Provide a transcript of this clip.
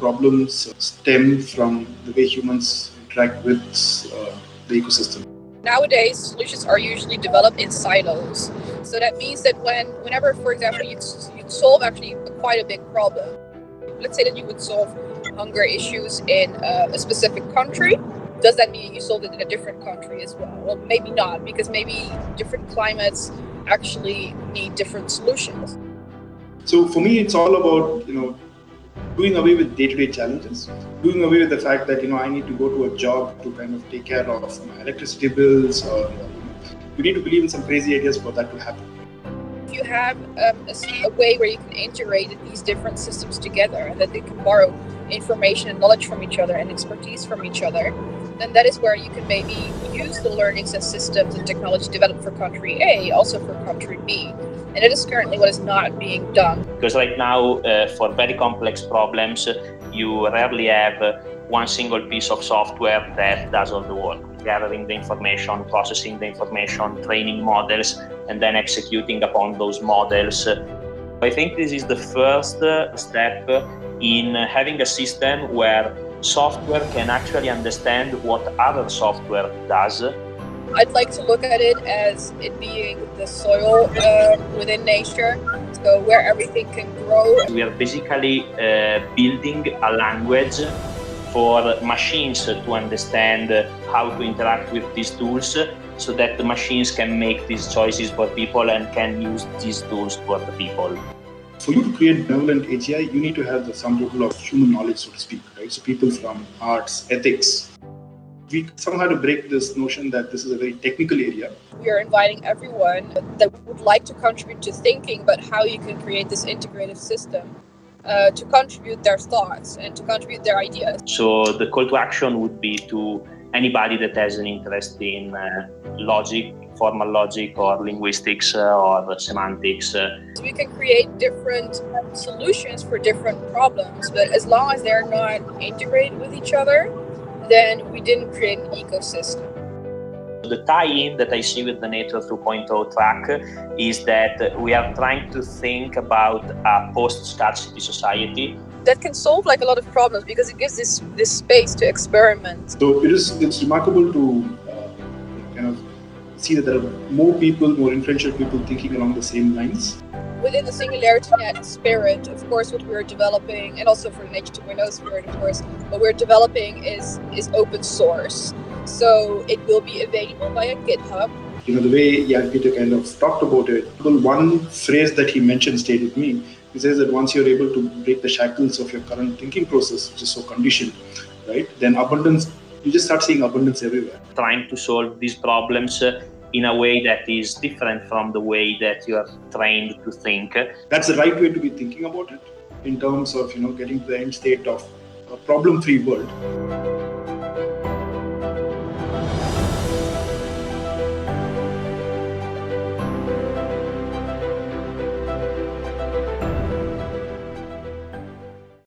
problems stem from the way humans interact with the ecosystem. Nowadays, solutions are usually developed in silos. So that means that whenever, for example, you'd solve actually quite a big problem. Let's say that you would solve hunger issues in a specific country. Does that mean you solved it in a different country as well? Well, maybe not, because maybe different climates actually need different solutions. So for me, it's all about, doing away with day-to-day challenges, doing away with the fact that, I need to go to a job to kind of take care of my electricity bills, or you need to believe in some crazy ideas for that to happen. If you have a way where you can integrate these different systems together and that they can borrow information and knowledge from each other and expertise from each other, then that is where you can maybe use the learnings and systems and technology developed for country A also for country B. And it is currently what is not being done. Because right now, for very complex problems, you rarely have one single piece of software that does all the work. Gathering the information, processing the information, training models, and then executing upon those models. I think this is the first step in having a system where software can actually understand what other software does. I'd like to look at it as it being the soil within nature, so where everything can grow. We are basically building a language for machines to understand how to interact with these tools, so that the machines can make these choices for people and can use these tools for the people. For you to create benevolent AGI, you need to have some level of human knowledge, so to speak, right? So people from arts, ethics. We somehow had to break this notion that this is a very technical area. We are inviting everyone that would like to contribute to thinking about how you can create this integrative system to contribute their thoughts and to contribute their ideas. So the call to action would be to anybody that has an interest in logic, formal logic, or linguistics or semantics. So we can create different solutions for different problems, but as long as they're not integrated with each other, then we didn't create an ecosystem. The tie-in that I see with the Network 2.0 track is that we are trying to think about a post-scarcity society that can solve a lot of problems because it gives this space to experiment. So it's remarkable to kind of see that there are more influential people thinking along the same lines. Within the SingularityNET spirit, of course, what we're developing, and also for the Nature 2.0 spirit, of course, what we're developing is open source. So it will be available via GitHub. The way Jan Peter kind of talked about it, one phrase that he mentioned stayed with me. He says that once you're able to break the shackles of your current thinking process, which is so conditioned, right, then abundance, you just start seeing abundance everywhere. Trying to solve these problems in a way that is different from the way that you are trained to think. That's the right way to be thinking about it in terms of, getting to the end state of a problem-free world.